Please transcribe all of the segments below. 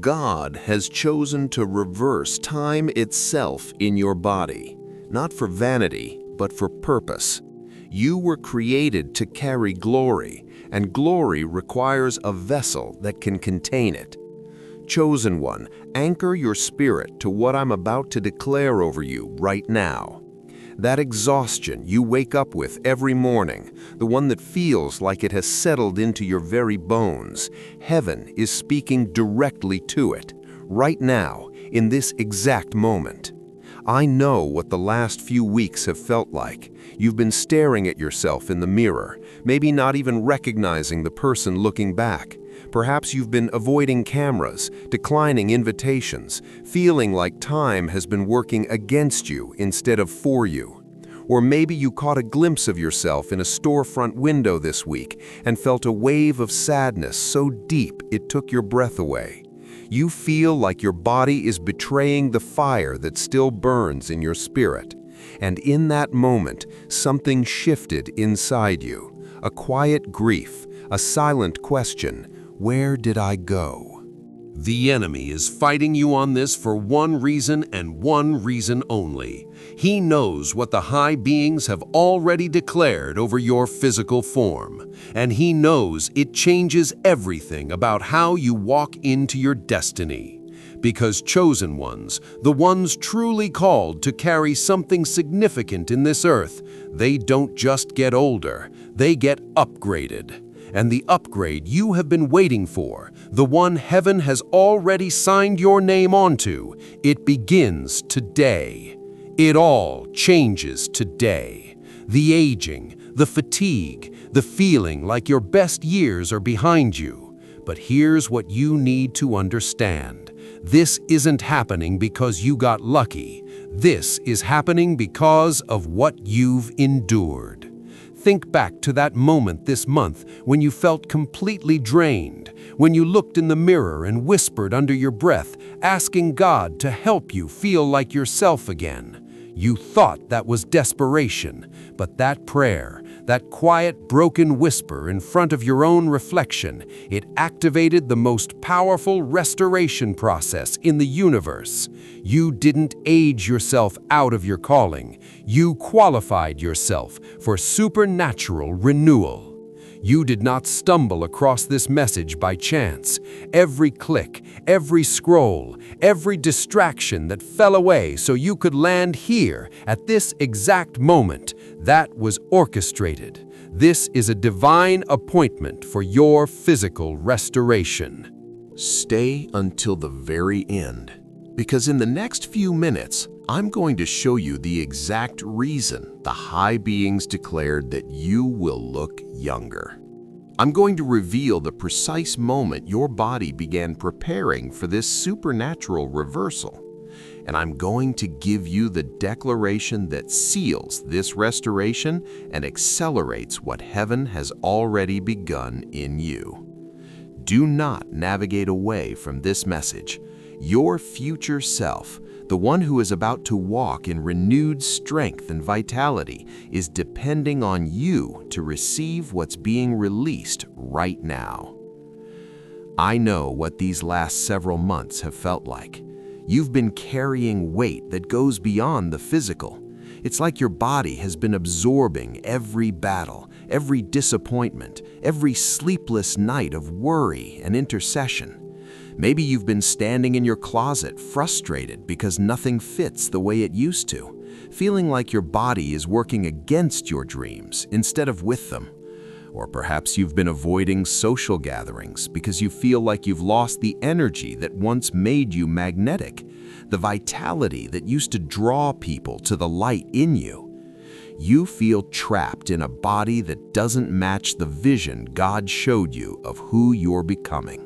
God has chosen to reverse time itself in your body, not for vanity, but for purpose. You were created to carry glory, and glory requires a vessel that can contain it. Chosen one, anchor your spirit to what I'm about to declare over you right now. That exhaustion you wake up with every morning, the one that feels like it has settled into your very bones, heaven is speaking directly to it, right now, in this exact moment. I know what the last few weeks have felt like. You've been staring at yourself in the mirror, maybe not even recognizing the person looking back. Perhaps you've been avoiding cameras, declining invitations, feeling like time has been working against you instead of for you. Or maybe you caught a glimpse of yourself in a storefront window this week and felt a wave of sadness so deep it took your breath away. You feel like your body is betraying the fire that still burns in your spirit. And in that moment, something shifted inside you. A quiet grief, a silent question, where did I go? The enemy is fighting you on this for one reason and one reason only. He knows what the high beings have already declared over your physical form, and he knows it changes everything about how you walk into your destiny. Because chosen ones, the ones truly called to carry something significant in this earth, they don't just get older, they get upgraded. And the upgrade you have been waiting for, the one heaven has already signed your name onto, it begins today. It all changes today. The aging, the fatigue, the feeling like your best years are behind you. But here's what you need to understand. This isn't happening because you got lucky. This is happening because of what you've endured. Think back to that moment this month when you felt completely drained, when you looked in the mirror and whispered under your breath, asking God to help you feel like yourself again. You thought that was desperation, but that prayer, that quiet, broken whisper in front of your own reflection, it activated the most powerful restoration process in the universe. You didn't age yourself out of your calling. You qualified yourself for supernatural renewal. You did not stumble across this message by chance. Every click, every scroll, every distraction that fell away so you could land here at this exact moment, that was orchestrated. This is a divine appointment for your physical restoration. Stay until the very end, because in the next few minutes, I'm going to show you the exact reason the high beings declared that you will look younger. I'm going to reveal the precise moment your body began preparing for this supernatural reversal. And I'm going to give you the declaration that seals this restoration and accelerates what heaven has already begun in you. Do not navigate away from this message. Your future self, the one who is about to walk in renewed strength and vitality, is depending on you to receive what's being released right now. I know what these last several months have felt like. You've been carrying weight that goes beyond the physical. It's like your body has been absorbing every battle, every disappointment, every sleepless night of worry and intercession. Maybe you've been standing in your closet frustrated because nothing fits the way it used to, feeling like your body is working against your dreams instead of with them. Or perhaps you've been avoiding social gatherings because you feel like you've lost the energy that once made you magnetic, the vitality that used to draw people to the light in you. You feel trapped in a body that doesn't match the vision God showed you of who you're becoming.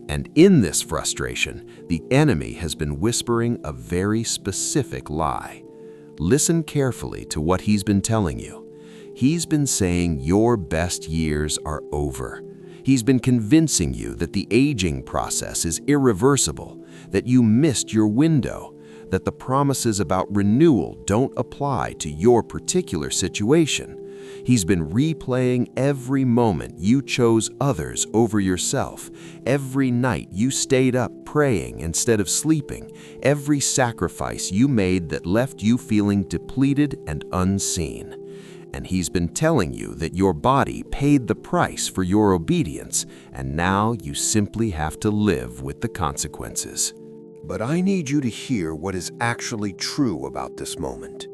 And in this frustration, the enemy has been whispering a very specific lie. Listen carefully to what he's been telling you. He's been saying your best years are over. He's been convincing you that the aging process is irreversible, that you missed your window, that the promises about renewal don't apply to your particular situation. He's been replaying every moment you chose others over yourself, every night you stayed up praying instead of sleeping, every sacrifice you made that left you feeling depleted and unseen. And he's been telling you that your body paid the price for your obedience, and now you simply have to live with the consequences. But I need you to hear what is actually true about this moment.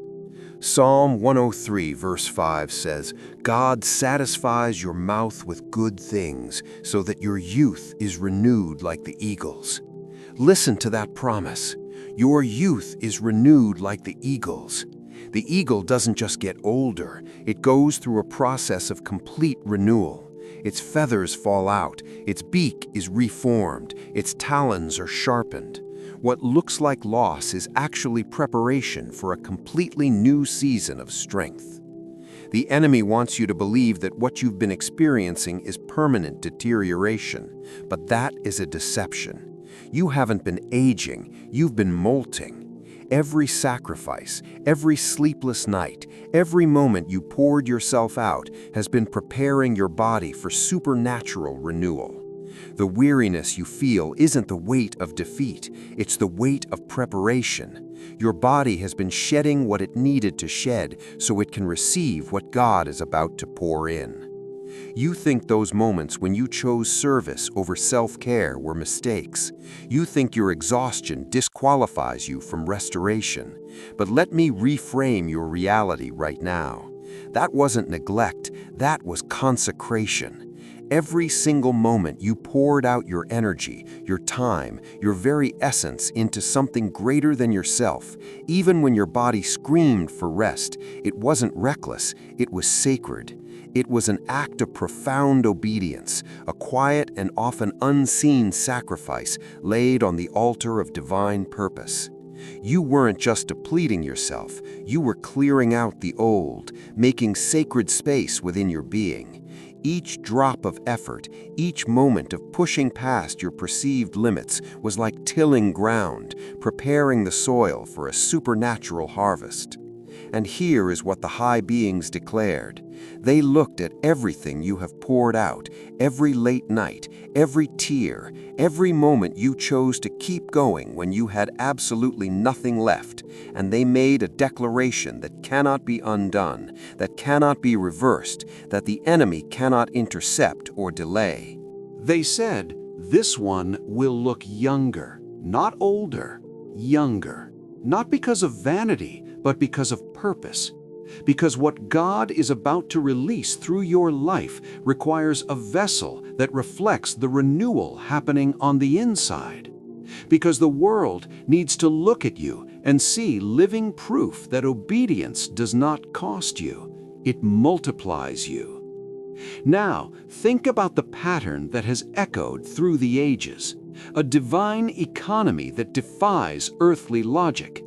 Psalm 103 verse 5 says, "God satisfies your mouth with good things, so that your youth is renewed like the eagles." Listen to that promise. Your youth is renewed like the eagles. The eagle doesn't just get older, it goes through a process of complete renewal. Its feathers fall out, its beak is reformed, its talons are sharpened. What looks like loss is actually preparation for a completely new season of strength. The enemy wants you to believe that what you've been experiencing is permanent deterioration, but that is a deception. You haven't been aging, you've been molting. Every sacrifice, every sleepless night, every moment you poured yourself out has been preparing your body for supernatural renewal. The weariness you feel isn't the weight of defeat, it's the weight of preparation. Your body has been shedding what it needed to shed so it can receive what God is about to pour in. You think those moments when you chose service over self-care were mistakes. You think your exhaustion disqualifies you from restoration. But let me reframe your reality right now. That wasn't neglect, that was consecration. Every single moment you poured out your energy, your time, your very essence into something greater than yourself. Even when your body screamed for rest, it wasn't reckless, it was sacred. It was an act of profound obedience, a quiet and often unseen sacrifice laid on the altar of divine purpose. You weren't just depleting yourself, you were clearing out the old, making sacred space within your being. Each drop of effort, each moment of pushing past your perceived limits was like tilling ground, preparing the soil for a supernatural harvest. And here is what the high beings declared. They looked at everything you have poured out, every late night, every tear, every moment you chose to keep going when you had absolutely nothing left, and they made a declaration that cannot be undone, that cannot be reversed, that the enemy cannot intercept or delay. They said, "This one will look younger, not older, younger." Not because of vanity, but because of purpose. Because what God is about to release through your life requires a vessel that reflects the renewal happening on the inside. Because the world needs to look at you and see living proof that obedience does not cost you, it multiplies you. Now, think about the pattern that has echoed through the ages, a divine economy that defies earthly logic.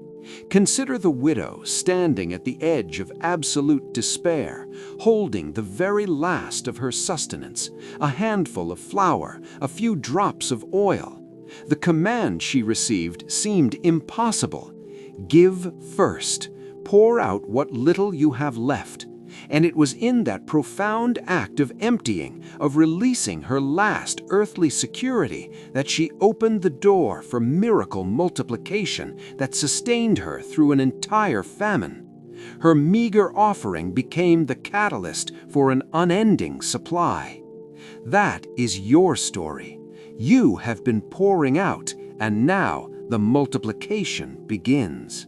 Consider the widow standing at the edge of absolute despair, holding the very last of her sustenance, a handful of flour, a few drops of oil. The command she received seemed impossible. Give first, pour out what little you have left. And it was in that profound act of emptying, of releasing her last earthly security, that she opened the door for miracle multiplication that sustained her through an entire famine. Her meager offering became the catalyst for an unending supply. That is your story. You have been pouring out, and now the multiplication begins.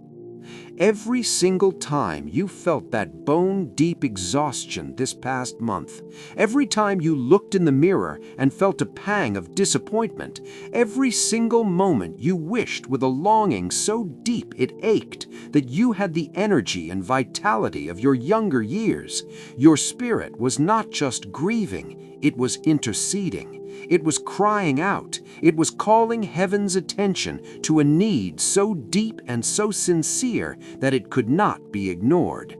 Every single time you felt that bone-deep exhaustion this past month, every time you looked in the mirror and felt a pang of disappointment, every single moment you wished with a longing so deep it ached that you had the energy and vitality of your younger years, your spirit was not just grieving, it was interceding. It was crying out. It was calling heaven's attention to a need so deep and so sincere that it could not be ignored.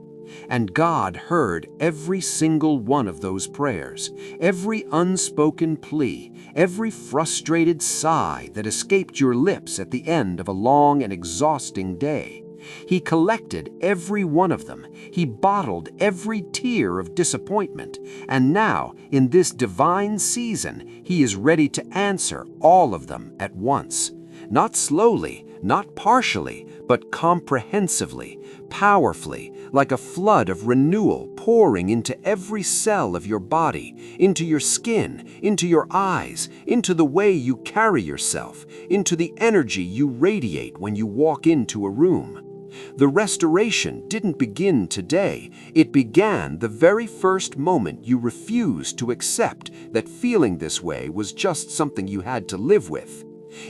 And God heard every single one of those prayers, every unspoken plea, every frustrated sigh that escaped your lips at the end of a long and exhausting day. He collected every one of them. He bottled every tear of disappointment. And now, in this divine season, He is ready to answer all of them at once. not slowly, not partially, but comprehensively, powerfully, like a flood of renewal pouring into every cell of your body, into your skin, into your eyes, into the way you carry yourself, into the energy you radiate when you walk into a room. The restoration didn't begin today. It began the very first moment you refused to accept that feeling this way was just something you had to live with.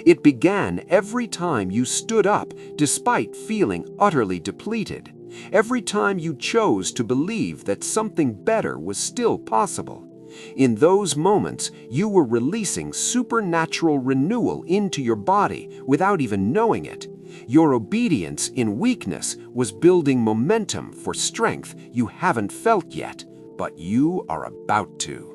It began every time you stood up despite feeling utterly depleted. Every time you chose to believe that something better was still possible. In those moments, you were releasing supernatural renewal into your body without even knowing it. Your obedience in weakness was building momentum for strength you haven't felt yet, but you are about to.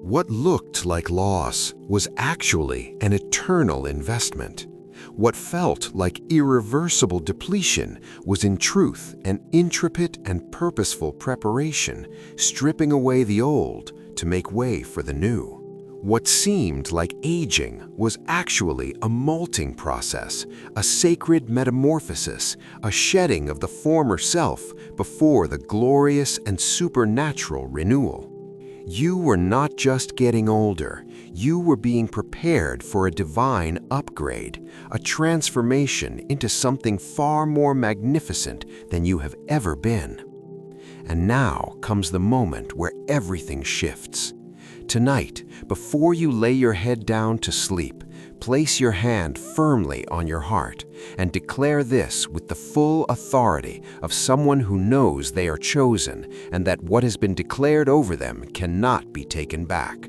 What looked like loss was actually an eternal investment. What felt like irreversible depletion was in truth an intricate and purposeful preparation, stripping away the old to make way for the new. What seemed like aging was actually a molting process, a sacred metamorphosis, a shedding of the former self before the glorious and supernatural renewal. You were not just getting older, you were being prepared for a divine upgrade, a transformation into something far more magnificent than you have ever been. And now comes the moment where everything shifts. Tonight, before you lay your head down to sleep, place your hand firmly on your heart and declare this with the full authority of someone who knows they are chosen and that what has been declared over them cannot be taken back.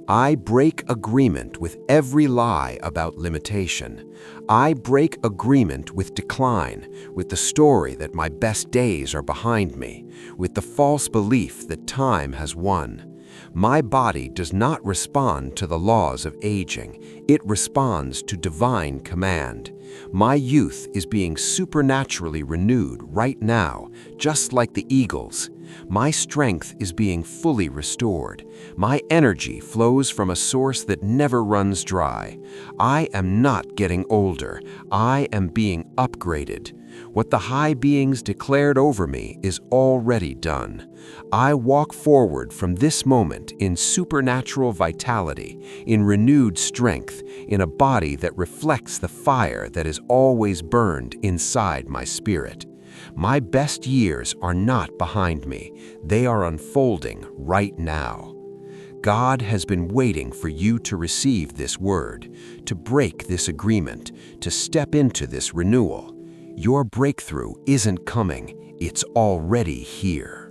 I break agreement with every lie about limitation. I break agreement with decline, with the story that my best days are behind me, with the false belief that time has won. My body does not respond to the laws of aging. It responds to divine command. My youth is being supernaturally renewed right now, just like the eagles. My strength is being fully restored. My energy flows from a source that never runs dry. I am not getting older. I am being upgraded. What the high beings declared over me is already done. I walk forward from this moment in supernatural vitality, in renewed strength, in a body that reflects the fire that is always burned inside my spirit. My best years are not behind me. They are unfolding right now. God has been waiting for you to receive this word, to break this agreement, to step into this renewal. Your breakthrough isn't coming, it's already here.